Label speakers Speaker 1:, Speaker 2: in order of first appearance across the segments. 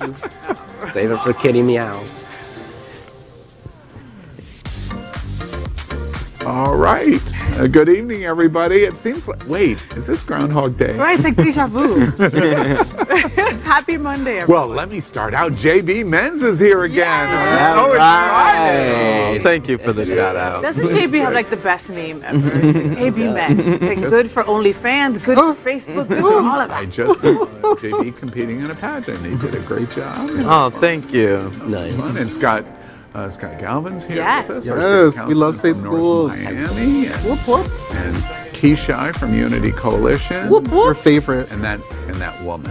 Speaker 1: Save it for Kitty Meow.
Speaker 2: All right. Good evening, everybody. It seems like, wait, is this Groundhog Day?
Speaker 3: Right, it's like deja vu. Happy Monday, everyone.
Speaker 2: Well, let me start out. JB Menz is here again.
Speaker 3: Yeah.
Speaker 2: Oh, it's Friday.
Speaker 4: Thank you for the shout out.
Speaker 3: Doesn't JB have like the best name ever? JB Menz. Like good for OnlyFans, good for Facebook, good for all of
Speaker 2: I
Speaker 3: that.
Speaker 2: just saw JB competing in a pageant. He did a great job.
Speaker 4: Oh, thank you.
Speaker 1: Nice.
Speaker 2: And Scott Galvin's here
Speaker 3: Yes.
Speaker 2: with us.
Speaker 5: Yes,
Speaker 2: our city
Speaker 5: we love
Speaker 2: councilman
Speaker 5: state
Speaker 2: from North
Speaker 5: schools.
Speaker 2: Miami.
Speaker 5: Whoop, whoop.
Speaker 2: And Kishi from Unity Coalition.
Speaker 3: Whoop,
Speaker 5: Your
Speaker 3: whoop.
Speaker 5: favorite.
Speaker 2: And that woman.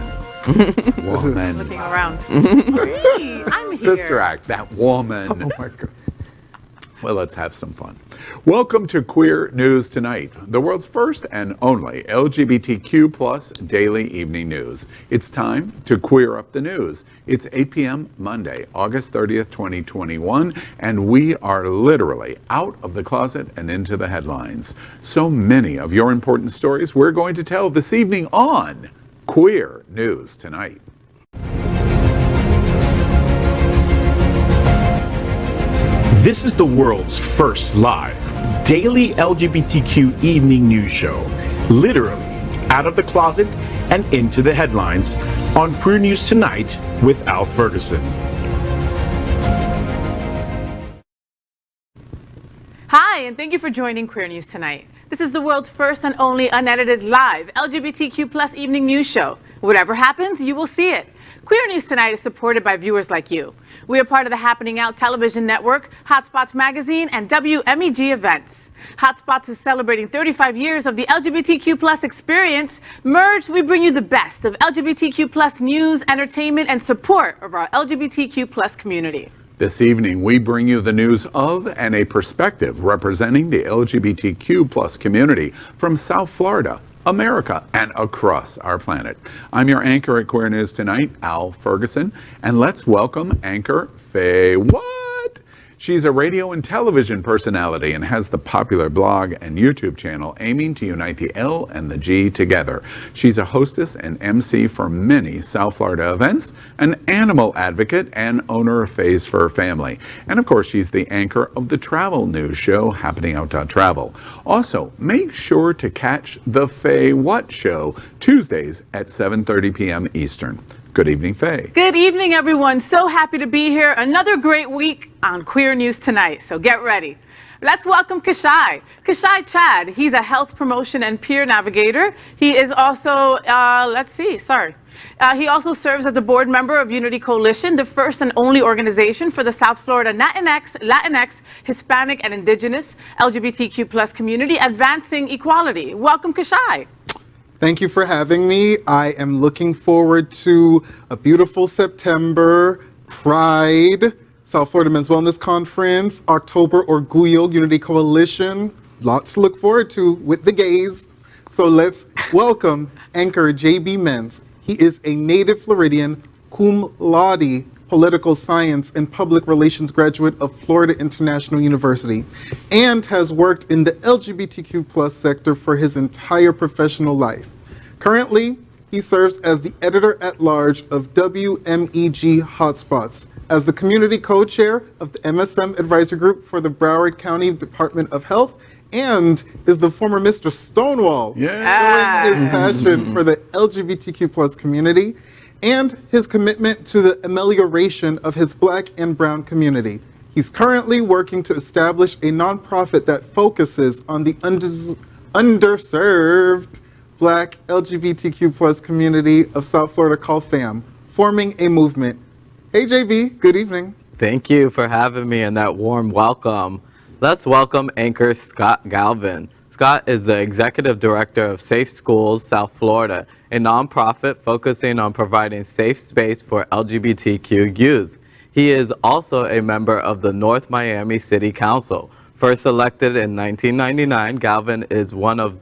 Speaker 2: Woman.
Speaker 3: Looking around. Hey, I'm here.
Speaker 2: Sister Act, that woman.
Speaker 5: Oh my God.
Speaker 2: Well, let's have some fun. Welcome to Queer News Tonight, the world's first and only LGBTQ plus daily evening news. It's time to queer up the news. It's 8 p.m. Monday, August 30th, 2021, and we are literally out of the closet and into the headlines. So many of your important stories we're going to tell this evening on Queer News Tonight.
Speaker 6: This is the world's first live daily LGBTQ evening news show, literally out of the closet and into the headlines on Queer News Tonight with Al Ferguson.
Speaker 3: Hi, and thank you for joining Queer News Tonight. This is the world's first and only unedited live LGBTQ plus evening news show. Whatever happens, you will see it. Queer News Tonight is supported by viewers like you. We are part of the Happening Out television network, Hotspots Magazine, and WMEG Events. Hotspots is celebrating 35 years of the LGBTQ plus experience. Merged, we bring you the best of LGBTQ plus news, entertainment, and support of our LGBTQ plus community.
Speaker 2: This evening, we bring you the news of and a perspective representing the LGBTQ plus community from South Florida, America, and across our planet. I'm your anchor at Queer News Tonight, Al Ferguson, and let's welcome anchor FAYWHAT. She's a radio and television personality and has the popular blog and YouTube channel aiming to unite the L and the G together. She's a hostess and MC for many South Florida events, an animal advocate, and owner of Fays for Family. And of course, she's the anchor of the travel news show, Happening Out Travel. Also, make sure to catch the FAYWHAT show Tuesdays at 7:30 p.m. Eastern. Good evening, Faye.
Speaker 3: Good evening, everyone. So happy to be here. Another great week on Queer News Tonight, so get ready. Let's welcome Kishi Chad. He's a health promotion and peer navigator. He is also, he also serves as a board member of Unity Coalition, the first and only organization for the South Florida Latinx, Hispanic, and Indigenous LGBTQ plus community advancing equality. Welcome, Kishi.
Speaker 5: Thank you for having me. I am looking forward to a beautiful September, Pride, South Florida Men's Wellness Conference, October Orgullo, Unity Coalition. Lots to look forward to with the gays. So let's welcome anchor JB Menz. He is a native Floridian, cum laude, political science and public relations graduate of Florida International University, and has worked in the LGBTQ plus sector for his entire professional life. Currently, he serves as the editor-at-large of WMEG Hotspots, as the community co-chair of the MSM Advisory Group for the Broward County Department of Health, and is the former Mr. Stonewall, showing his passion for the LGBTQ plus community and his commitment to the amelioration of his Black and Brown community. He's currently working to establish a nonprofit that focuses on the underserved Black LGBTQ plus community of South Florida called FAM, forming a movement. Hey JB, good evening.
Speaker 4: Thank you for having me and that warm welcome. Let's welcome anchor Scott Galvin. Scott is the executive director of Safe Schools South Florida, a nonprofit focusing on providing safe space for LGBTQ youth. He is also a member of the North Miami City Council. First elected in 1999, Galvin is one of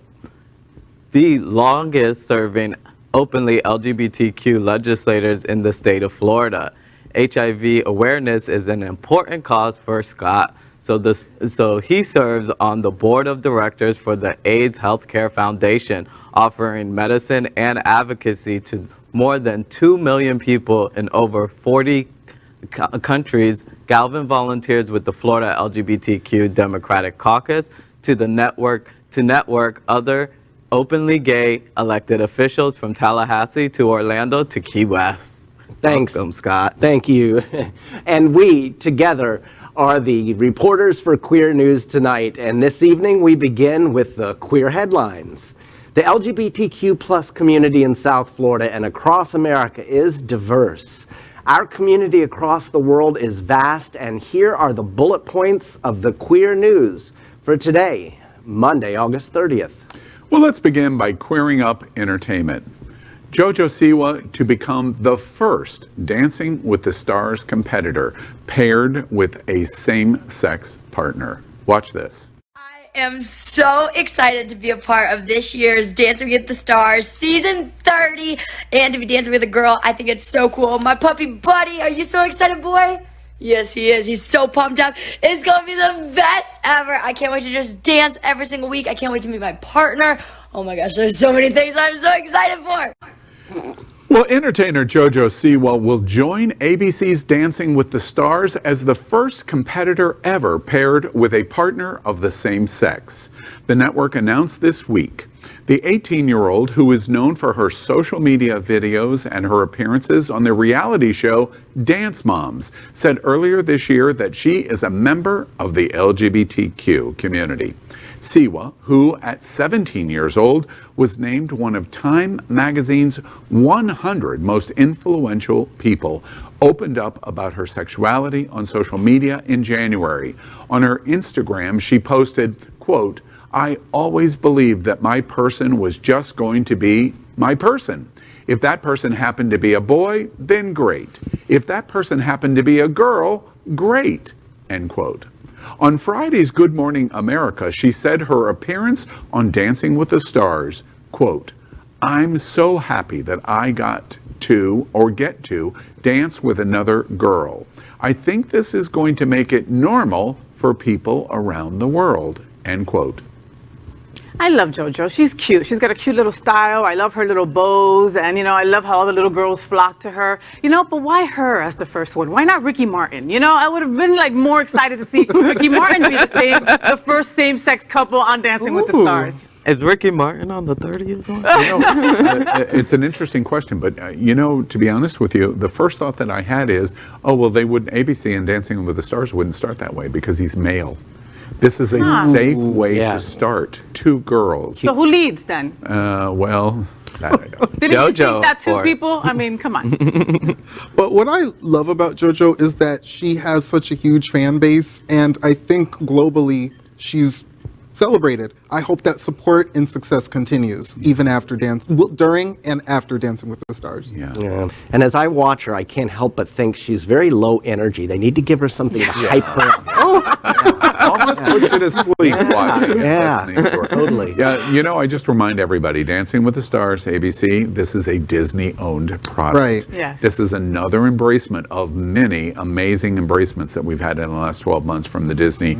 Speaker 4: the longest serving openly LGBTQ legislators in the state of Florida. HIV awareness is an important cause for Scott, so he serves on the board of directors for the AIDS Healthcare Foundation, offering medicine and advocacy to more than 2 million people in over 40 countries, Galvin volunteers with the Florida LGBTQ Democratic Caucus to network other openly gay elected officials from Tallahassee to Orlando to Key West.
Speaker 1: Thanks.
Speaker 4: Welcome, Scott.
Speaker 1: Thank you. And we, together, are the reporters for Queer News Tonight. And this evening, we begin with the queer headlines. The LGBTQ plus community in South Florida and across America is diverse. Our community across the world is vast, and here are the bullet points of the queer news for today, Monday, August 30th.
Speaker 2: Well, let's begin by queering up entertainment. JoJo Siwa to become the first Dancing with the Stars competitor paired with a same-sex partner. Watch this.
Speaker 7: I am so excited to be a part of this year's Dancing with the Stars season 30 and to be dancing with a girl. I think it's so cool. My puppy Buddy, are you so excited, boy? Yes, he is. He's so pumped up. It's going to be the best ever. I can't wait to just dance every single week. I can't wait to meet my partner. Oh my gosh, there's so many things I'm so excited for.
Speaker 2: Well, entertainer JoJo Siwa will join ABC's Dancing with the Stars as the first competitor ever paired with a partner of the same sex. The network announced this week. The 18-year-old, who is known for her social media videos and her appearances on the reality show Dance Moms, said earlier this year that she is a member of the LGBTQ community. Siwa, who at 17 years old was named one of Time magazine's 100 most influential people, opened up about her sexuality on social media in January. On her Instagram, she posted, quote, "I always believed that my person was just going to be my person. If that person happened to be a boy, then great. If that person happened to be a girl, great," end quote. On Friday's Good Morning America, she said her appearance on Dancing with the Stars, quote, "I'm so happy that I get to dance with another girl. I think this is going to make it normal for people around the world," end quote.
Speaker 3: I love JoJo. She's cute. She's got a cute little style. I love her little bows. And, I love how all the little girls flock to her. But why her as the first one? Why not Ricky Martin? I would have been more excited to see Ricky Martin be the first same-sex couple on Dancing with the Stars.
Speaker 4: Is Ricky Martin on the 30th one?
Speaker 2: It's an interesting question, but to be honest with you, the first thought that I had is, ABC and Dancing with the Stars wouldn't start that way because he's male. This is a safe way to start. Two girls.
Speaker 3: So who leads then?
Speaker 2: Well, that I don't.
Speaker 3: Didn't you think that two
Speaker 4: course.
Speaker 3: people? I mean, come on.
Speaker 5: But what I love about JoJo is that she has such a huge fan base, and I think globally she's celebrated. I hope that support and success continues even after during and after Dancing with the Stars.
Speaker 1: Yeah. And as I watch her, I can't help but think she's very low energy. They need to give her something to hype her up.
Speaker 2: Almost push you to sleep watching and listening to her.
Speaker 1: Totally.
Speaker 2: Yeah, I just remind everybody, Dancing with the Stars, ABC, this is a Disney-owned product.
Speaker 5: Right.
Speaker 3: Yes.
Speaker 2: This is another embracement of many amazing embracements that we've had in the last 12 months from the Disney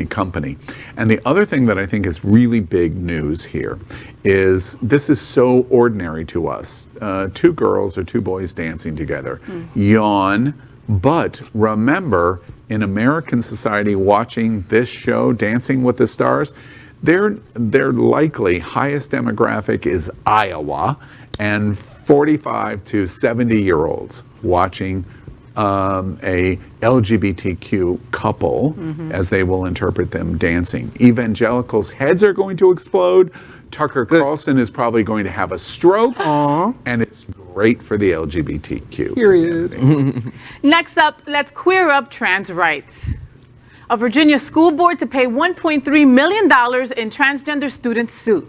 Speaker 2: company. And the other thing that I think is really big news here is this is so ordinary to us. Two girls or two boys dancing together. Yawn. But remember, in American society watching this show, Dancing with the Stars, their likely highest demographic is Iowa, and 45 to 70-year-olds watching a LGBTQ couple as they will interpret them dancing. Evangelicals' heads are going to explode. Tucker Carlson is probably going to have a stroke. And it's great for the LGBTQ.
Speaker 5: Period.
Speaker 3: Next up, let's queer up trans rights. A Virginia school board to pay $1.3 million in transgender student suit.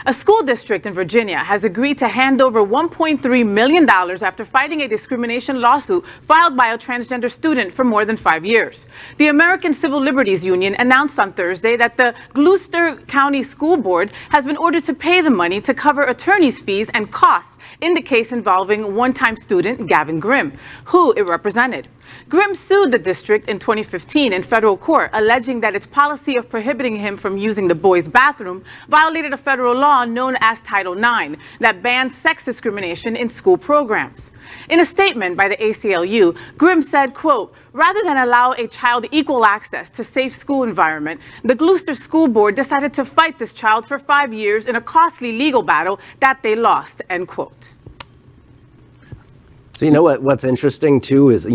Speaker 3: A school district in Virginia has agreed to hand over $1.3 million after fighting a discrimination lawsuit filed by a transgender student for more than 5 years. The American Civil Liberties Union announced on Thursday that the Gloucester County School Board has been ordered to pay the money to cover attorney's fees and costs in the case involving one-time student Gavin Grimm, who it represented. Grimm sued the district in 2015 in federal court, alleging that its policy of prohibiting him from using the boys' bathroom violated a federal law law known as Title IX that bans sex discrimination in school programs. In a statement by the ACLU, Grimm said, quote, "Rather than allow a child equal access to safe school environment, the Gloucester School Board decided to fight this child for 5 years in a costly legal battle that they lost," end quote.
Speaker 1: So you know what's interesting too is,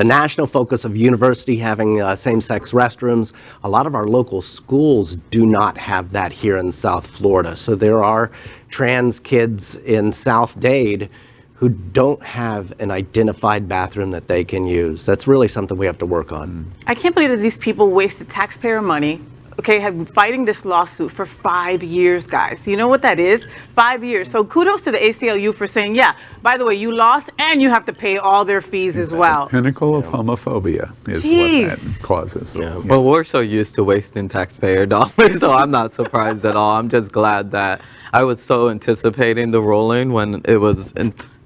Speaker 1: the national focus of university having same-sex restrooms. A lot of our local schools do not have that here in South Florida. So there are trans kids in South Dade who don't have an identified bathroom that they can use. That's really something we have to work on.
Speaker 3: I can't believe that these people wasted taxpayer money, okay, have been fighting this lawsuit for 5 years, guys. You know what that is? 5 years. So kudos to the ACLU for saying, yeah, by the way, you lost and you have to pay all their fees as well.
Speaker 2: Pinnacle of homophobia is what that causes.
Speaker 4: Yeah, but we're so used to wasting taxpayer dollars, so I'm not surprised at all. I'm just glad that I was so anticipating the ruling when it was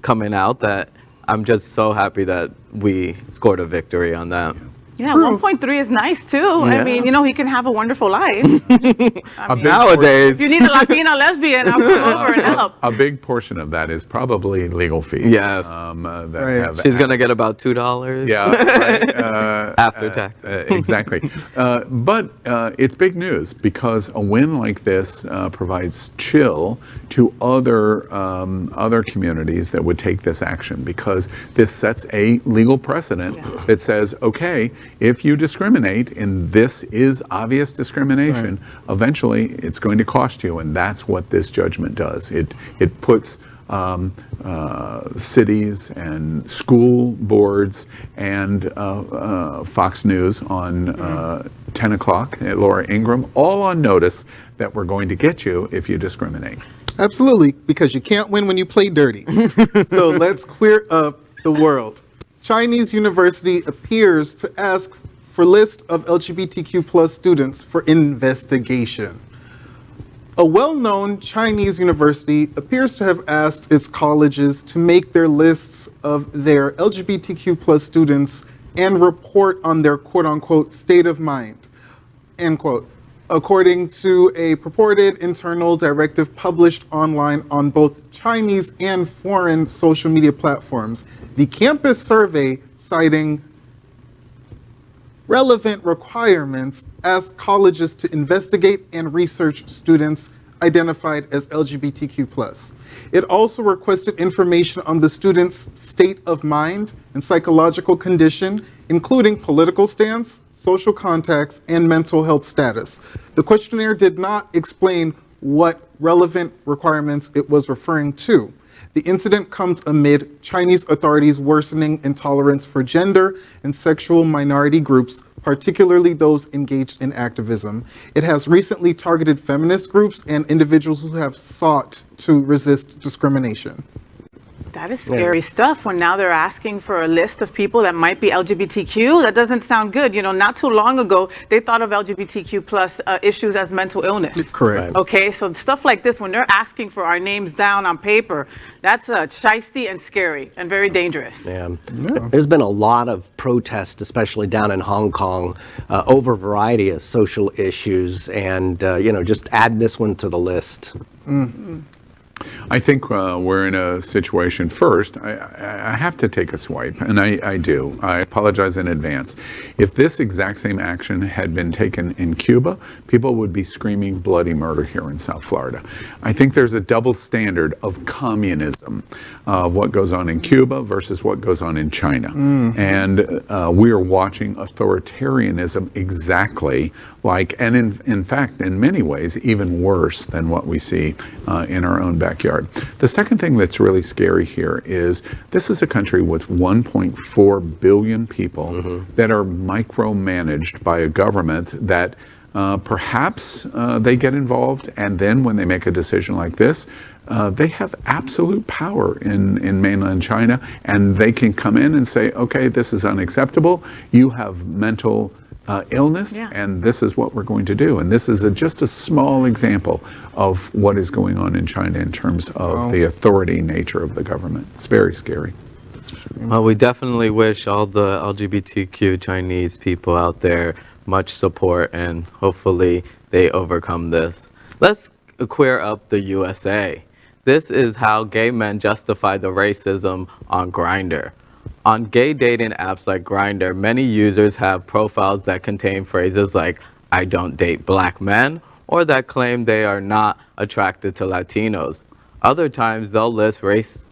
Speaker 4: coming out that I'm just so happy that we scored a victory on that.
Speaker 3: Yeah, 1.3 is nice too. I mean, he can have a wonderful life.
Speaker 4: Nowadays,
Speaker 3: if you need a Latina lesbian, I'll come over and help.
Speaker 2: A big portion of that is probably legal fees.
Speaker 4: Yes. She's going to get about $2.
Speaker 2: Yeah, right.
Speaker 4: After tax.
Speaker 2: Exactly. But it's big news because a win like this provides chill to other communities that would take this action, because this sets a legal precedent that says, okay, if you discriminate, and this is obvious discrimination, eventually it's going to cost you, and that's what this judgment does. It puts cities and school boards and Fox News on 10 o'clock at Laura Ingraham, all on notice that we're going to get you if you discriminate.
Speaker 5: Absolutely, because you can't win when you play dirty. So let's queer up the world. Chinese university appears to ask for list of LGBTQ plus students for investigation. A well-known Chinese university appears to have asked its colleges to make their lists of their LGBTQ plus students and report on their quote-unquote state of mind, end quote, according to a purported internal directive published online on both Chinese and foreign social media platforms. The campus survey, citing relevant requirements, asked colleges to investigate and research students identified as LGBTQ+. It also requested information on the student's state of mind and psychological condition, including political stance, social contacts, and mental health status. The questionnaire did not explain what relevant requirements it was referring to. The incident comes amid Chinese authorities worsening intolerance for gender and sexual minority groups, particularly those engaged in activism. It has recently targeted feminist groups and individuals who have sought to resist discrimination.
Speaker 3: That is scary stuff when now they're asking for a list of people that might be LGBTQ. That doesn't sound good. Not too long ago, they thought of LGBTQ plus issues as mental illness.
Speaker 5: Correct.
Speaker 3: Okay, so stuff like this, when they're asking for our names down on paper, that's shiesty and scary and very dangerous.
Speaker 1: Yeah. There's been a lot of protests, especially down in Hong Kong, over a variety of social issues, and just add this one to the list.
Speaker 2: I think we're in a situation, first, I have to take a swipe, and I do. I apologize in advance. If this exact same action had been taken in Cuba, people would be screaming bloody murder here in South Florida. I think there's a double standard of communism, of what goes on in Cuba versus what goes on in China. And we are watching authoritarianism exactly like, and in fact, in many ways, even worse than what we see in our own backyard. The second thing that's really scary here is this is a country with 1.4 billion people that are micromanaged by a government that perhaps they get involved, and then when they make a decision like this, they have absolute power in mainland China, and they can come in and say, okay, this is unacceptable. You have mental illness, and this is what we're going to do. And this is just a small example of what is going on in China in terms of the authority nature of the government. It's very scary.
Speaker 4: Well, we definitely wish all the LGBTQ Chinese people out there much support, and hopefully they overcome this. Let's Queer Up the USA. This is how gay men justify the racism on Grindr. On gay dating apps like Grindr, many users have profiles that contain phrases like, "I don't date black men," or that claim they are not attracted to Latinos. Other times, they'll list race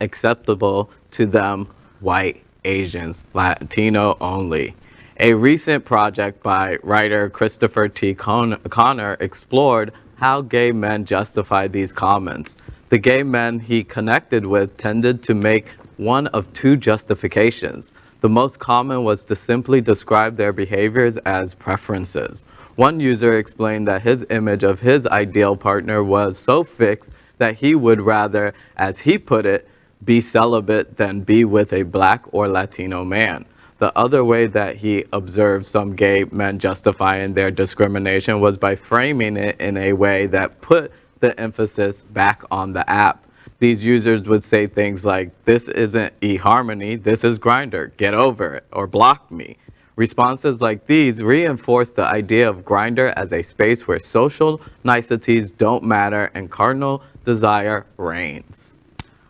Speaker 4: acceptable to them, white, Asians, Latino only. A recent project by writer Christopher T. Connor explored how gay men justify these comments. The gay men he connected with tended to make one of two justifications. The most common was to simply describe their behaviors as preferences. One user explained that his image of his ideal partner was so fixed that he would rather, as he put it, be celibate than be with a black or Latino man. The other way that he observed some gay men justifying their discrimination was by framing it in a way that put the emphasis back on the app. These users would say things like, "This isn't eHarmony, this is Grindr, get over it," or "block me." Responses like these reinforce the idea of Grindr as a space where social niceties don't matter and carnal desire reigns.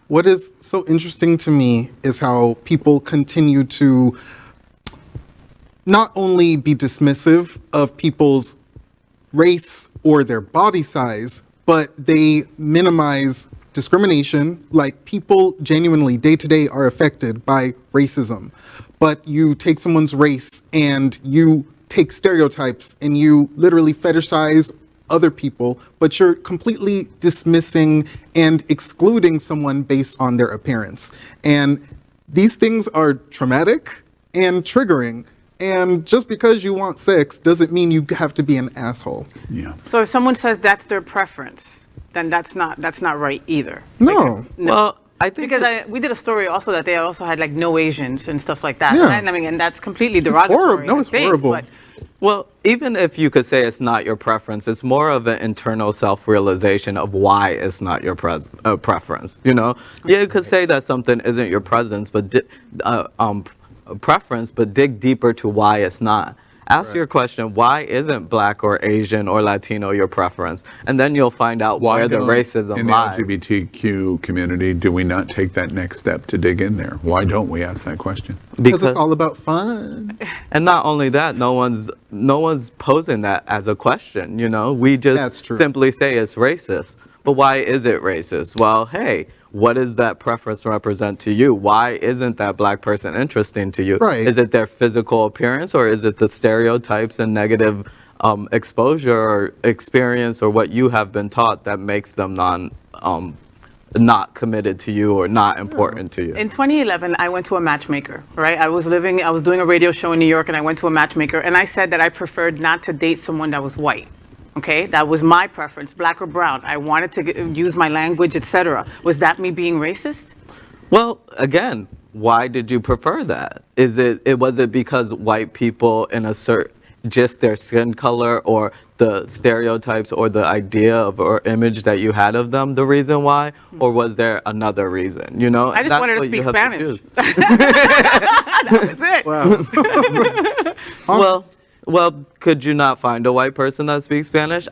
Speaker 5: What is so interesting to me is how people continue to not only be dismissive of people's race or their body size, but they minimize discrimination. Like, people genuinely day to day are affected by racism, but you take someone's race and you take stereotypes and you literally fetishize other people, but you're completely dismissing and excluding someone based on their appearance. And these things are traumatic and triggering. And just because you want sex doesn't mean you have to be an asshole.
Speaker 2: Yeah.
Speaker 3: So if someone says that's their preference, then that's not right either.
Speaker 5: No.
Speaker 3: Like, no.
Speaker 4: Well, I think
Speaker 3: Because we did a story also that they also had like no Asians and stuff like that.
Speaker 5: Yeah.
Speaker 3: And I mean, and that's completely derogatory.
Speaker 5: horrible. No, it's
Speaker 3: I think,
Speaker 5: horrible.
Speaker 3: but-
Speaker 4: Well, even if you could say it's not your preference, it's more of an internal self-realization of why it's not your preference. You know, yeah, you could say that something isn't your preference, but dig deeper to why it's not. Ask your question, why isn't black or Asian or Latino your preference? And then you'll find out where the racism
Speaker 2: in the
Speaker 4: lies.
Speaker 2: LGBTQ community, do we not take that next step to dig in there? Why don't we ask that question?
Speaker 5: Because it's all about fun.
Speaker 4: And not only that, no one's posing that as a question, you know? We
Speaker 5: That's
Speaker 4: just
Speaker 5: true.
Speaker 4: simply say it's racist. But why is it racist? Well, hey, what does that preference represent to you? Why isn't that black person interesting to you?
Speaker 5: Right.
Speaker 4: Is it their physical appearance, or is it the stereotypes and negative exposure or experience or what you have been taught that makes them not committed to you or not important to you?
Speaker 3: In 2011, I went to a matchmaker, right? I was doing a radio show in New York, and I went to a matchmaker, and I said that I preferred not to date someone that was white. Okay, that was my preference, black or brown. I wanted to use my language, etc. Was that me being racist?
Speaker 4: Well, again, why did you prefer that? Was it because white people in a just their skin color or the stereotypes or the idea of or image that you had of them the reason why, or was there another reason? You know,
Speaker 3: I just wanted to speak Spanish. That was it.
Speaker 4: Wow. Well, could you not find a white person that speaks Spanish?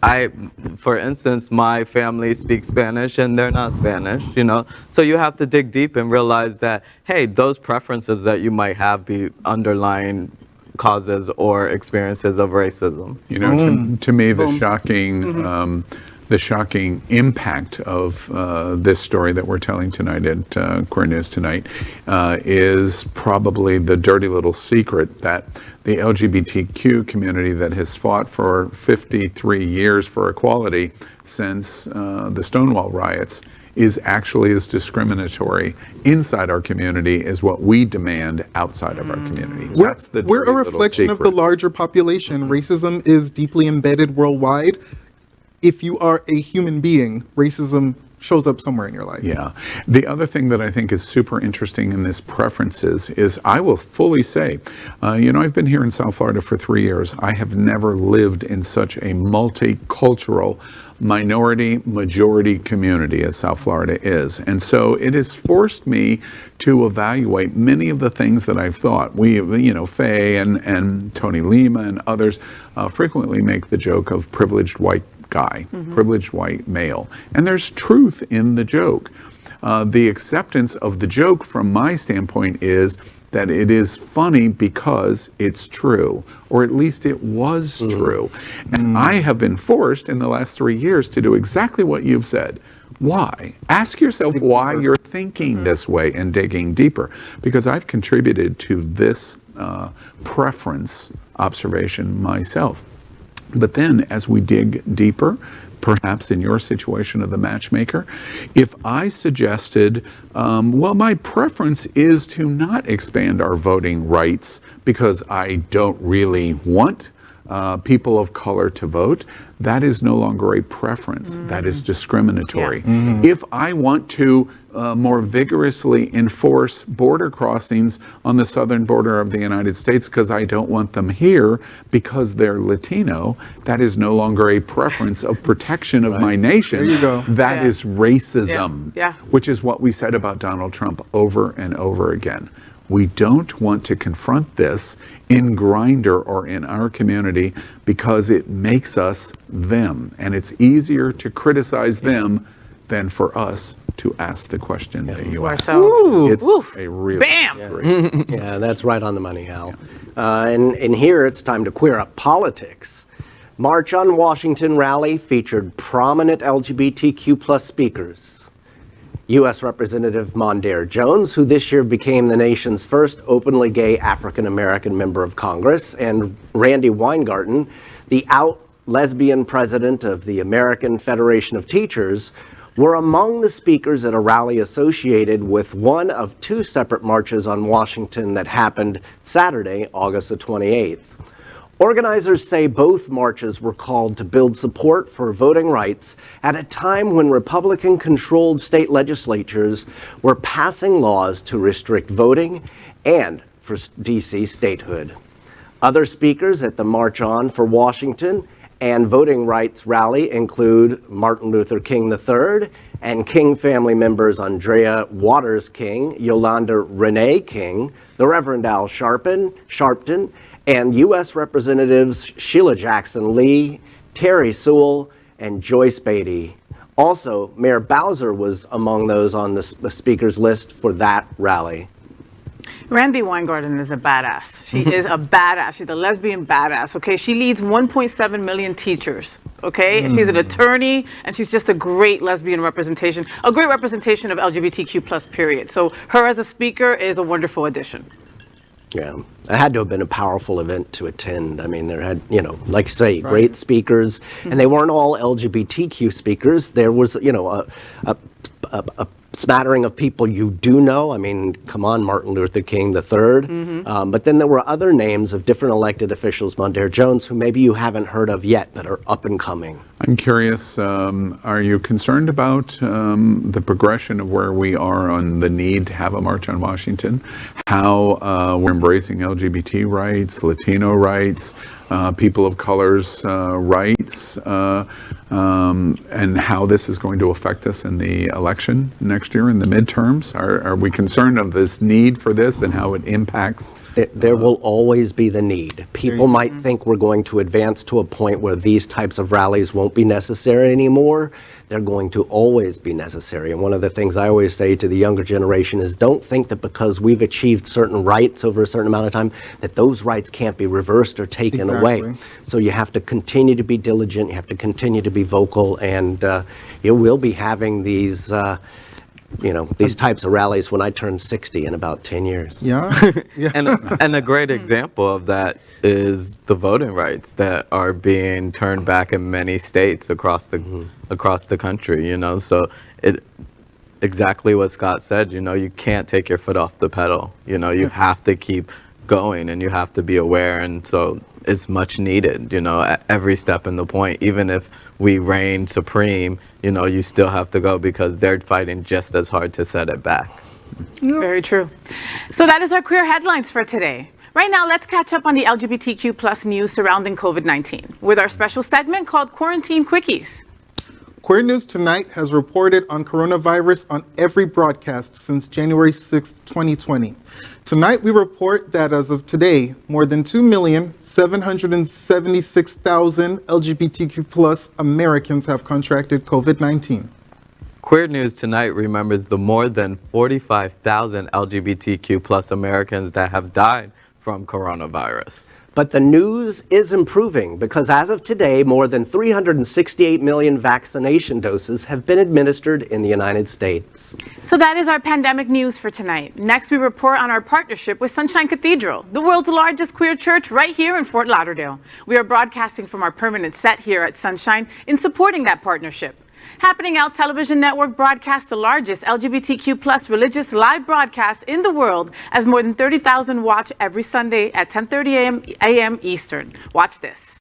Speaker 4: For instance, my family speaks Spanish and they're not Spanish, you know? So you have to dig deep and realize that, hey, those preferences that you might have be underlying causes or experiences of racism.
Speaker 2: You know, to me, the shocking impact of this story that we're telling tonight at Queer News Tonight is probably the dirty little secret that the LGBTQ community that has fought for 53 years for equality since the Stonewall riots is actually as discriminatory inside our community as what we demand outside of our community. That's the
Speaker 5: We're a
Speaker 2: dirty little
Speaker 5: reflection of the
Speaker 2: secret.
Speaker 5: larger population. Racism is deeply embedded worldwide. If you are a human being, racism shows up somewhere in your life.
Speaker 2: Yeah. The other thing that I think is super interesting in this preferences is I will fully say, I've been here in South Florida for 3 years. I have never lived in such a multicultural minority majority community as South Florida is. And so it has forced me to evaluate many of the things that I've thought. Faye and Tony Lima and others frequently make the joke of privileged white guy, privileged white male. And there's truth in the joke. The acceptance of the joke from my standpoint is that it is funny because it's true, or at least it was true. And I have been forced in the last 3 years to do exactly what you've said. Why? Ask yourself why you're thinking this way and digging deeper. Because I've contributed to this preference observation myself. But then as we dig deeper, perhaps in your situation of the matchmaker, if I suggested, well, my preference is to not expand our voting rights because I don't really want people of color to vote, that is no longer a preference. That is discriminatory. If I want to more vigorously enforce border crossings on the southern border of the United States because I don't want them here because they're Latino, that is no longer a preference of protection of my nation.
Speaker 5: There you go.
Speaker 2: That is racism,
Speaker 3: Yeah.
Speaker 2: which is what we said about Donald Trump over and over again. We don't want to confront this in Grindr or in our community because it makes us them. And it's easier to criticize them than for us to ask the question that you asked. It's a real
Speaker 3: Bam!
Speaker 1: Yeah, that's right on the money, Hal. And here it's time to queer up politics. March on Washington rally featured prominent LGBTQ plus speakers. U.S. Representative Mondaire Jones, who this year became the nation's first openly gay African-American member of Congress, and Randi Weingarten, the out lesbian president of the American Federation of Teachers, were among the speakers at a rally associated with one of two separate marches on Washington that happened Saturday, August the 28th. Organizers say both marches were called to build support for voting rights at a time when Republican-controlled state legislatures were passing laws to restrict voting and for D.C. statehood. Other speakers at the March On for Washington and voting rights rally include Martin Luther King III and King family members Andrea Waters King, Yolanda Renee King, the Reverend Al Sharpton, and U.S. Representatives Sheila Jackson Lee, Terry Sewell, and Joyce Beatty. Also, Mayor Bowser was among those on the speakers list for that rally.
Speaker 3: Randi Weingarten is a badass. She is a badass. She's a lesbian badass, okay? She leads 1.7 million teachers, okay? She's an attorney, and she's just a great lesbian representation, a great representation of LGBTQ plus period. So her as a speaker is a wonderful addition.
Speaker 1: Yeah, it had to have been a powerful event to attend. I mean, there had, you know, like you say, great speakers, and they weren't all LGBTQ speakers. There was, you know, a smattering of people you do know. I mean, come on, Martin Luther King III. But then there were other names of different elected officials, Mondaire Jones, who maybe you haven't heard of yet, but are up and coming.
Speaker 2: I'm curious, are you concerned about the progression of where we are on the need to have a March on Washington? How we're embracing LGBT rights, Latino rights, people of color's rights, and how this is going to affect us in the election next year in the midterms? Are we concerned of this need for this and how it impacts?
Speaker 1: There will always be the need. People might think we're going to advance to a point where these types of rallies won't be necessary anymore. They're going to always be necessary. And one of the things I always say to the younger generation is don't think that because we've achieved certain rights over a certain amount of time, that those rights can't be reversed or taken away. So you have to continue to be diligent, you have to continue to be vocal, and you will be having these you know, these types of rallies when I turn 60 in about 10 years.
Speaker 5: Yeah.
Speaker 4: And a great example of that is the voting rights that are being turned back in many states across the country, you know. So it exactly what Scott said, you know, you can't take your foot off the pedal. You know, you have to keep going and you have to be aware, and so it's much needed, you know, at every step in the point. Even if we reign supreme, you know, you still have to go because they're fighting just as hard to set it back.
Speaker 3: It's very true. So that is our queer headlines for today. Right now, let's catch up on the LGBTQ plus news surrounding COVID-19 with our special segment called Quarantine Quickies.
Speaker 5: Queer News Tonight has reported on coronavirus on every broadcast since January 6, 2020. Tonight we report that as of today, more than 2,776,000 LGBTQ+ Americans have contracted COVID-19.
Speaker 4: Queer News Tonight remembers the more than 45,000 LGBTQ+ Americans that have died from coronavirus.
Speaker 1: But the news is improving because as of today, more than 368 million vaccination doses have been administered in the United States.
Speaker 3: So that is our pandemic news for tonight. Next, we report on our partnership with Sunshine Cathedral, the world's largest queer church right here in Fort Lauderdale. We are broadcasting from our permanent set here at Sunshine in supporting that partnership. Happening Out Television Network broadcasts the largest LGBTQ+ religious live broadcast in the world, as more than 30,000 watch every Sunday at 10:30 a.m. Eastern. Watch this.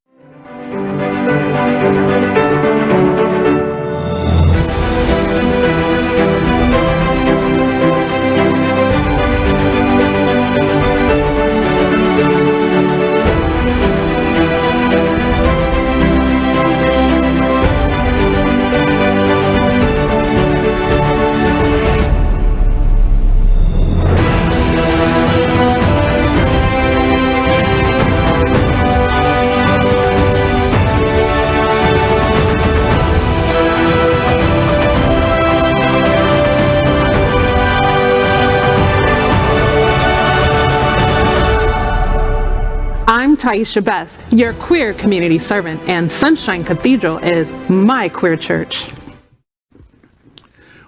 Speaker 8: I'm Taisha Best, your queer community servant, and Sunshine Cathedral is my queer church.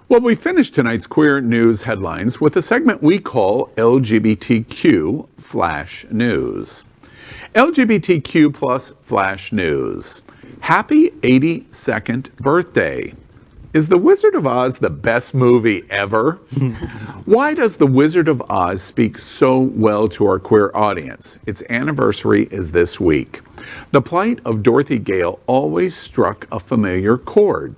Speaker 2: Well, we finished tonight's queer news headlines with a segment we call LGBTQ Flash News. LGBTQ plus Flash News. Happy 82nd birthday. Is The Wizard of Oz the best movie ever? Why does The Wizard of Oz speak so well to our queer audience? Its anniversary is this week. The plight of Dorothy Gale always struck a familiar chord.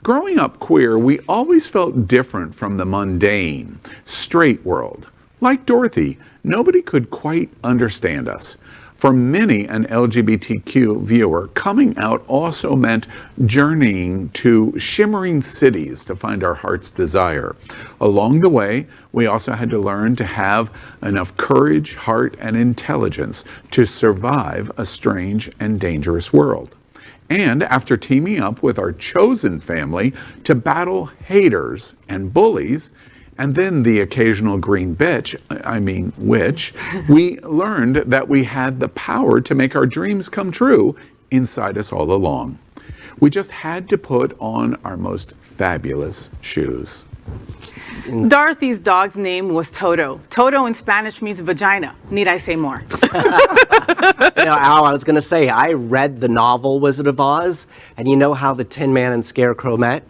Speaker 2: Growing up queer, we always felt different from the mundane, straight world. Like Dorothy, nobody could quite understand us. For many an LGBTQ viewer, coming out also meant journeying to shimmering cities to find our heart's desire. Along the way, we also had to learn to have enough courage, heart, and intelligence to survive a strange and dangerous world. And after teaming up with our chosen family to battle haters and bullies, and then the occasional green witch, we learned that we had the power to make our dreams come true inside us all along. We just had to put on our most fabulous shoes.
Speaker 3: Dorothy's dog's name was Toto. Toto in Spanish means vagina. Need I say more?
Speaker 1: Al, I was going to say, I read the novel Wizard of Oz, and you know how the Tin Man and Scarecrow met?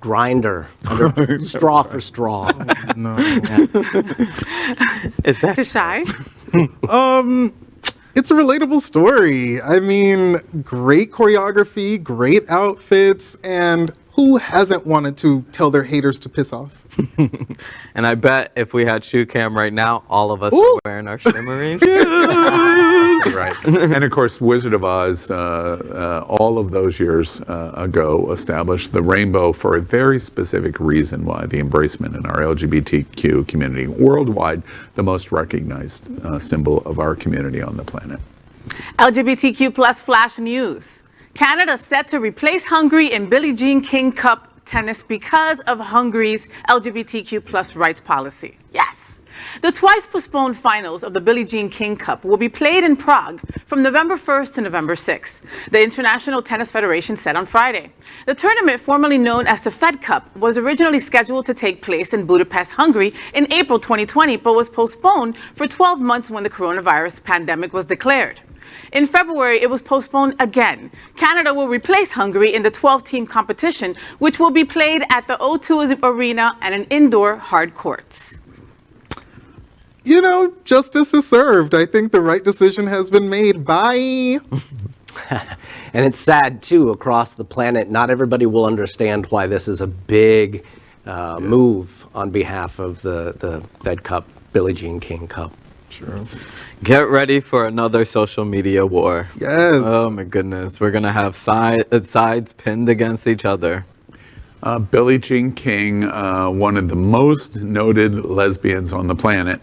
Speaker 1: Grindr, straw for straw.
Speaker 5: No.
Speaker 4: Is that
Speaker 3: Shy?
Speaker 5: It's a relatable story. I mean, great choreography, great outfits, and who hasn't wanted to tell their haters to piss off?
Speaker 4: And I bet if we had shoe cam right now, all of us
Speaker 5: Ooh.
Speaker 4: are wearing our shimmering shoes.
Speaker 2: Right. And of course, Wizard of Oz, all of those years ago, established the rainbow for a very specific reason why the embracement in our LGBTQ community worldwide, the most recognized symbol of our community on the planet.
Speaker 3: LGBTQ plus flash news. Canada set to replace Hungary in Billie Jean King Cup tennis because of Hungary's LGBTQ plus rights policy. Yes. The twice postponed finals of the Billie Jean King Cup will be played in Prague from November 1st to November 6th, the International Tennis Federation said on Friday. The tournament, formerly known as the Fed Cup, was originally scheduled to take place in Budapest, Hungary in April 2020, but was postponed for 12 months when the coronavirus pandemic was declared. In February, it was postponed again. Canada will replace Hungary in the 12-team competition, which will be played at the O2 Arena and an indoor hard courts.
Speaker 5: You know, justice is served. I think the right decision has been made. Bye.
Speaker 1: And it's sad, too, across the planet. Not everybody will understand why this is a big move on behalf of the Fed Cup, Billie Jean King Cup.
Speaker 5: True.
Speaker 4: Get ready for another social media war.
Speaker 5: Yes.
Speaker 4: Oh my goodness. We're going to have sides pinned against each other.
Speaker 2: Billie Jean King, one of the most noted lesbians on the planet,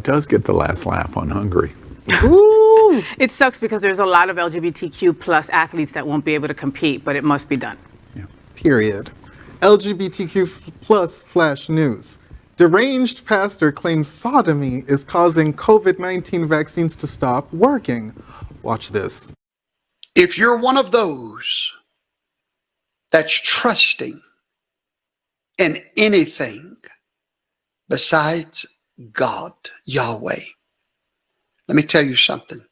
Speaker 2: does get the last laugh on Hungary.
Speaker 5: Ooh.
Speaker 3: It sucks because there's a lot of LGBTQ plus athletes that won't be able to compete, but it must be done.
Speaker 5: Period. LGBTQ plus flash news. Deranged pastor claims sodomy is causing COVID-19 vaccines to stop working. Watch this.
Speaker 9: If you're one of those that's trusting in anything besides God, Yahweh, let me tell you something.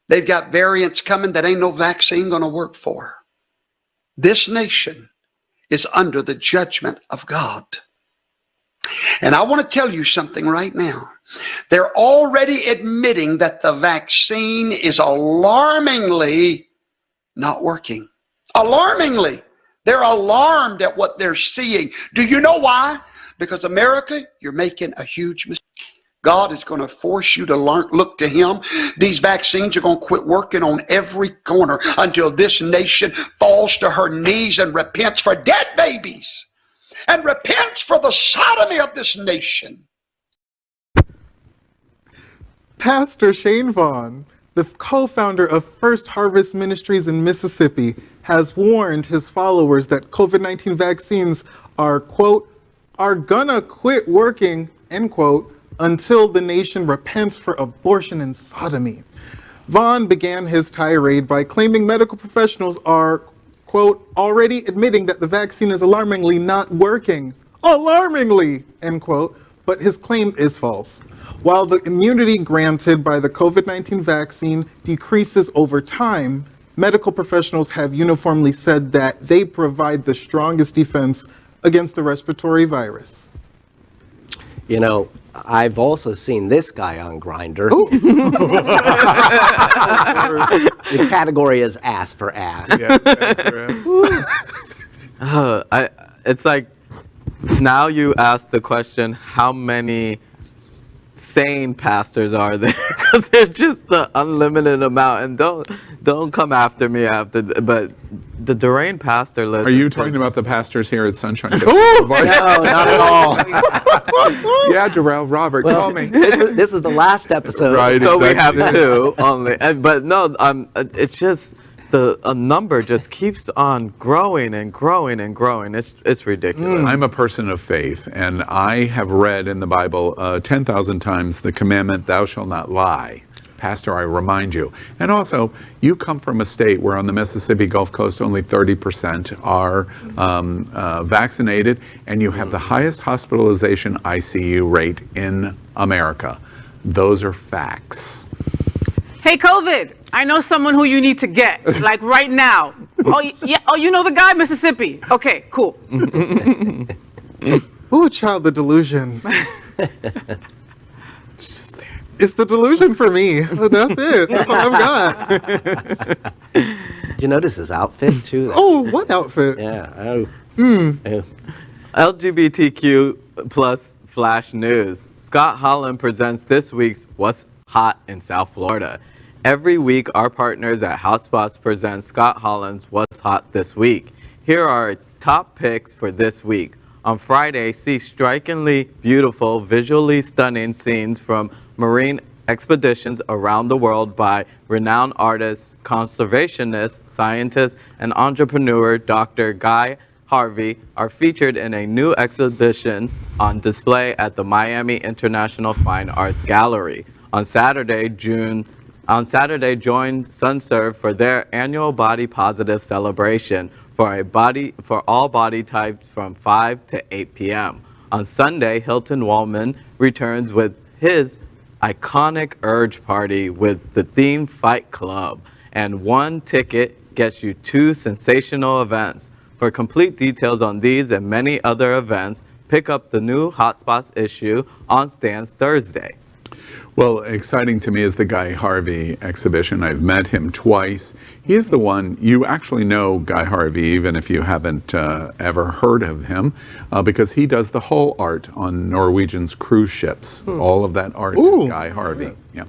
Speaker 9: They've got variants coming that ain't no vaccine going to work for. This nation is under the judgment of God. And I want to tell you something right now. They're already admitting that the vaccine is alarmingly not working. Alarmingly. They're alarmed at what they're seeing. Do you know why? Because America, you're making a huge mistake. God is going to force you to look to Him. These vaccines are going to quit working on every corner until this nation falls to her knees and repents for dead babies and repents for the sodomy of this nation.
Speaker 5: Pastor Shane Vaughn, the co-founder of First Harvest Ministries in Mississippi, has warned his followers that COVID-19 vaccines are, quote, are gonna quit working, end quote, until the nation repents for abortion and sodomy. Vaughn began his tirade by claiming medical professionals are, quote, already admitting that the vaccine is alarmingly not working. Alarmingly, end quote, but his claim is false. While the immunity granted by the COVID-19 vaccine decreases over time, medical professionals have uniformly said that they provide the strongest defense against the respiratory virus.
Speaker 1: You know, I've also seen this guy on Grindr. The category is ass for ass.
Speaker 4: It's like, now you ask the question, how many sane pastors are there? Because they're just the unlimited amount. And don't come after me after, but the deranged pastor list.
Speaker 2: Are you talking about the pastors here at Sunshine?
Speaker 1: No, not at all.
Speaker 2: Yeah, Darrell, Robert, call me.
Speaker 1: This is the last episode.
Speaker 2: Right,
Speaker 4: So we
Speaker 2: exactly.
Speaker 4: have two only. But no, it's just a number just keeps on growing and growing and growing. It's ridiculous.
Speaker 2: I'm a person of faith, and I have read in the Bible 10,000 times the commandment, thou shalt not lie. Pastor, I remind you. And also, you come from a state where on the Mississippi Gulf Coast only 30% are vaccinated, and you have the highest hospitalization ICU rate in America. Those are facts.
Speaker 3: Hey, COVID, I know someone who you need to get, like right now. Oh, yeah. Oh, you know the guy, Mississippi. Okay, cool.
Speaker 5: Ooh, child, the delusion.
Speaker 4: It's just there.
Speaker 5: It's the delusion for me. That's it. That's all I've got.
Speaker 1: Did you notice his outfit too?
Speaker 5: Oh, what outfit?
Speaker 1: Yeah. Oh. Oh.
Speaker 4: LGBTQ plus flash news. Scott Holland presents this week's What's Hot in South Florida. Every week, our partners at Hotspots present Scott Holland's What's Hot This Week. Here are our top picks for this week. On Friday, see strikingly beautiful, visually stunning scenes from marine expeditions around the world by renowned artists, conservationists, scientists, and entrepreneur Dr. Guy Harvey are featured in a new exhibition on display at the Miami International Fine Arts Gallery. On Saturday, join SunServe for their annual Body Positive celebration for all body types from 5 to 8 p.m. On Sunday, Hilton Wallman returns with his iconic Urge Party with the theme Fight Club, and one ticket gets you 2 sensational events. For complete details on these and many other events, pick up the new Hotspots issue on stands Thursday.
Speaker 2: Well, exciting to me is the Guy Harvey exhibition. I've met him twice. He is the one, you actually know Guy Harvey, even if you haven't ever heard of him, because he does the whole art on Norwegian's cruise ships. All of that art is Guy Harvey. Yeah.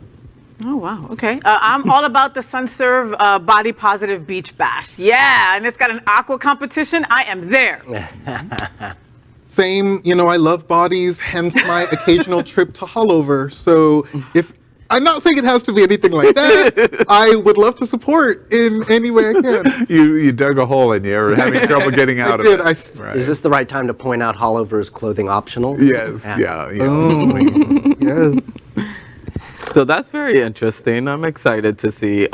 Speaker 3: Oh, wow. Okay. I'm all about the SunServe Body Positive Beach Bash. Yeah, and it's got an aqua competition. I am there.
Speaker 5: Same, I love bodies, hence my occasional trip to Hollover. So if I'm not saying it has to be anything like that, I would love to support in any way I can.
Speaker 2: You dug a hole and you're having trouble getting out of it.
Speaker 1: Right. Is this the right time to point out Hollover's clothing optional?
Speaker 2: Yes, yeah.
Speaker 5: Yes.
Speaker 4: So that's very interesting. I'm excited to see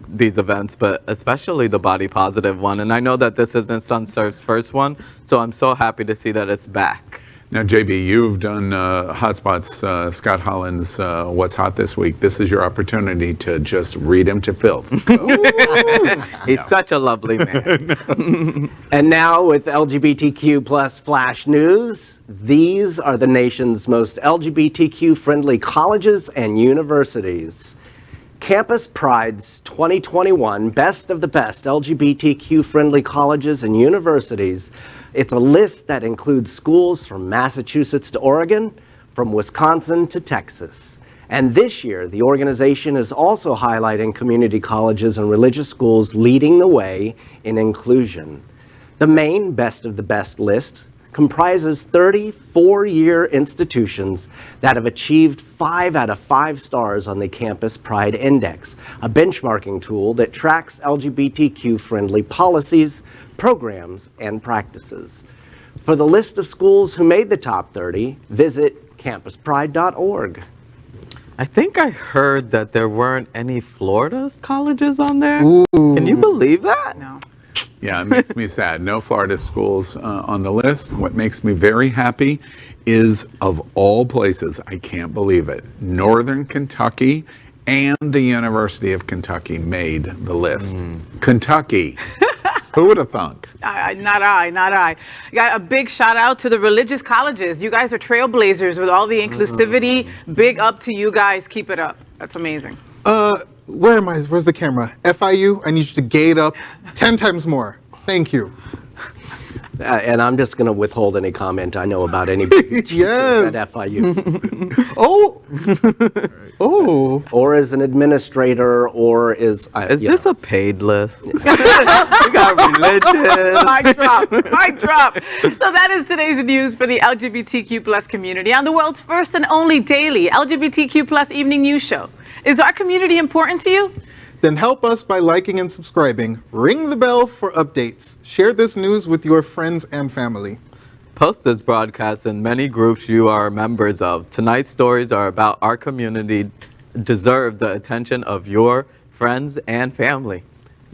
Speaker 4: these events, but especially the body positive one. And I know that this isn't SunServe's first one, so I'm so happy to see that it's back.
Speaker 2: Now, JB, you've done Hotspots, Scott Holland's What's Hot This Week. This is your opportunity to just read him to filth.
Speaker 4: He's such a lovely man.
Speaker 1: And now with LGBTQ plus flash news, these are the nation's most LGBTQ-friendly colleges and universities. Campus Pride's 2021 Best of the Best LGBTQ-friendly colleges and universities. It's a list that includes schools from Massachusetts to Oregon, from Wisconsin to Texas. And this year, the organization is also highlighting community colleges and religious schools leading the way in inclusion. The main Best of the Best list comprises 34-year institutions that have achieved 5 out of 5 stars on the Campus Pride Index, a benchmarking tool that tracks LGBTQ-friendly policies, programs, and practices. For the list of schools who made the top 30, visit campuspride.org.
Speaker 4: I think I heard that there weren't any Florida colleges on there. Ooh. Can you believe that?
Speaker 3: No.
Speaker 2: Yeah, it makes me sad. No Florida schools on the list. What makes me very happy is, of all places, I can't believe it, Northern Kentucky and the University of Kentucky made the list. Kentucky. Who would have thunk?
Speaker 3: Not I. Got a big shout out to the religious colleges. You guys are trailblazers with all the inclusivity. Big up to you guys. Keep it up. That's amazing.
Speaker 5: Where am I? Where's the camera? FIU, I need you to gate up 10 times more. Thank you.
Speaker 1: And I'm just going to withhold any comment I know about any
Speaker 5: yes.
Speaker 1: at FIU.
Speaker 5: Oh.
Speaker 1: Or as an administrator, or is
Speaker 4: this a paid list? We got religion.
Speaker 3: Mic drop. So that is today's news for the LGBTQ plus community on the world's first and only daily LGBTQ plus evening news show. Is our community important to you?
Speaker 5: Then help us by liking and subscribing. Ring the bell for updates. Share this news with your friends and family.
Speaker 4: Post this broadcast in many groups you are members of. Tonight's stories are about our community deserve the attention of your friends and family.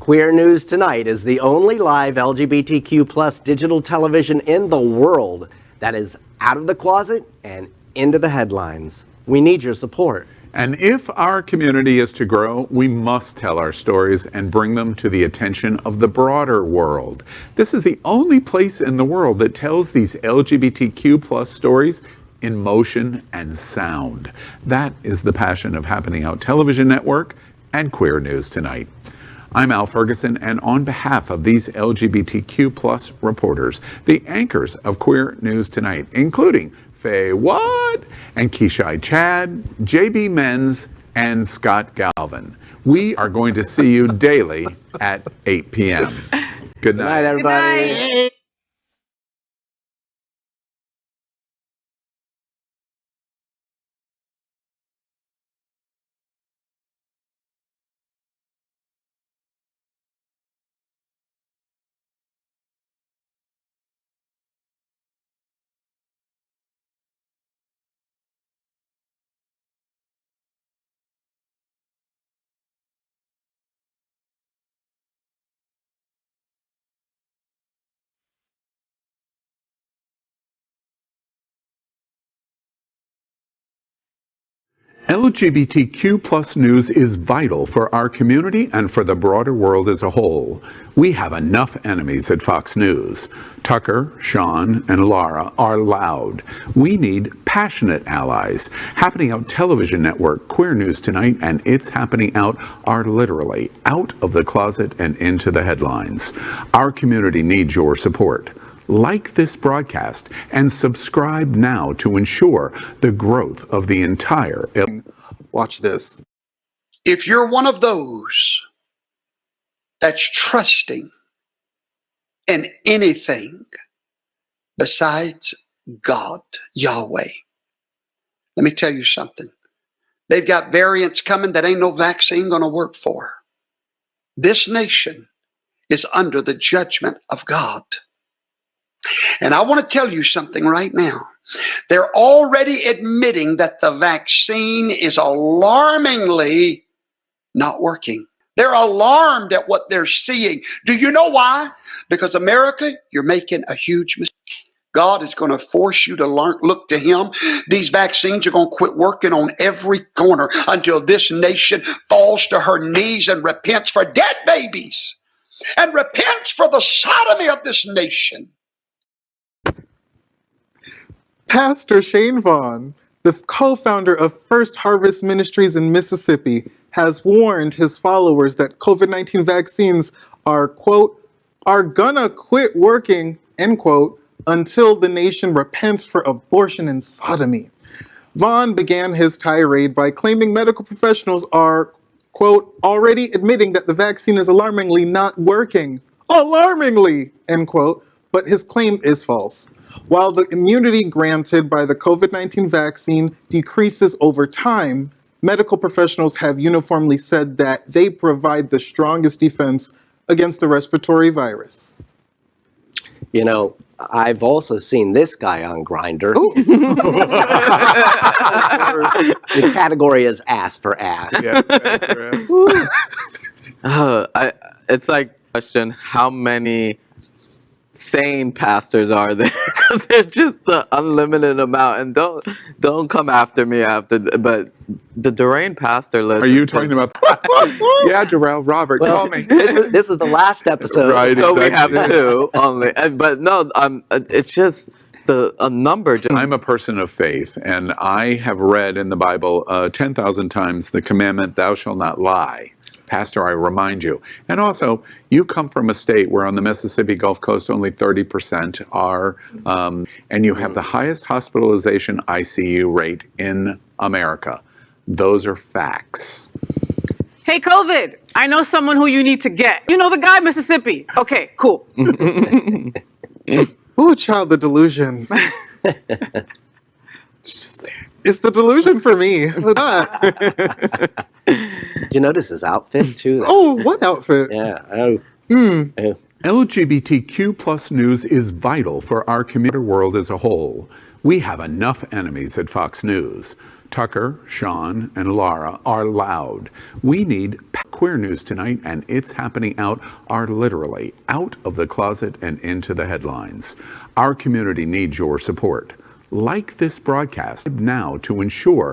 Speaker 1: Queer News Tonight is the only live LGBTQ plus digital television in the world that is out of the closet and into the headlines. We need your support.
Speaker 2: And if our community is to grow, we must tell our stories and bring them to the attention of the broader world. This is the only place in the world that tells these LGBTQ plus stories in motion and sound. That is the passion of Happening Out Television Network and Queer News Tonight. I'm Al Ferguson, and on behalf of these LGBTQ plus reporters, the anchors of Queer News Tonight, including FAYWHAT and Kishi Chad, JB Menz, and Scott Galvin. We are going to see you daily at 8 p.m. Good night.
Speaker 1: Good night, everybody.
Speaker 3: Good night.
Speaker 2: LGBTQ plus news is vital for our community and for the broader world as a whole. We have enough enemies at Fox News. Tucker, Sean, and Laura are loud. We need passionate allies. Happening Out Television Network, Queer News Tonight, and It's Happening Out are literally out of the closet and into the headlines. Our community needs your support. Like this broadcast and subscribe now to ensure the growth of the entire.
Speaker 5: Watch this.
Speaker 9: If you're one of those that's trusting in anything besides God, Yahweh, let me tell you something. They've got variants coming that ain't no vaccine going to work for. This nation is under the judgment of God. And I want to tell you something right now. They're already admitting that the vaccine is alarmingly not working. They're alarmed at what they're seeing. Do you know why? Because America, you're making a huge mistake. God is going to force you to look to Him. These vaccines are going to quit working on every corner until this nation falls to her knees and repents for dead babies and repents for the sodomy of this nation.
Speaker 5: Pastor Shane Vaughn, the co-founder of First Harvest Ministries in Mississippi, has warned his followers that COVID-19 vaccines are, quote, are gonna quit working, end quote, until the nation repents for abortion and sodomy. Vaughn began his tirade by claiming medical professionals are, quote, already admitting that the vaccine is alarmingly not working. Alarmingly, end quote, but his claim is false. While the immunity granted by the COVID-19 vaccine decreases over time, medical professionals have uniformly said that they provide the strongest defense against the respiratory virus.
Speaker 1: You know, I've also seen this guy on Grindr. The category is ass for ass.
Speaker 2: Yeah,
Speaker 4: It's like question, how many sane pastors are there? Because they're just the unlimited amount. And don't come after me after, but the deranged pastor list.
Speaker 2: Are you talking about? Yeah, Darrell, Robert, call me.
Speaker 1: This is the last episode.
Speaker 2: Right,
Speaker 4: So we
Speaker 2: exactly.
Speaker 4: have two only. But no, it's just a number.
Speaker 2: I'm a person of faith, and I have read in the Bible 10,000 times the commandment, thou shalt not lie. Pastor, I remind you. And also, you come from a state where on the Mississippi Gulf Coast only 30% are, and you have the highest hospitalization ICU rate in America. Those are facts.
Speaker 3: Hey, COVID, I know someone who you need to get. You know the guy, Mississippi. Okay, cool.
Speaker 5: Ooh, child, the delusion.
Speaker 4: It's just there.
Speaker 5: It's the delusion for me.
Speaker 1: Did you notice his outfit too?
Speaker 5: Oh, what outfit?
Speaker 1: Yeah.
Speaker 2: LGBTQ plus news is vital for our community world as a whole. We have enough enemies at Fox News. Tucker, Sean, and Laura are loud. We need Queer News Tonight, and It's Happening Out are literally out of the closet and into the headlines. Our community needs your support. Like this broadcast now to ensure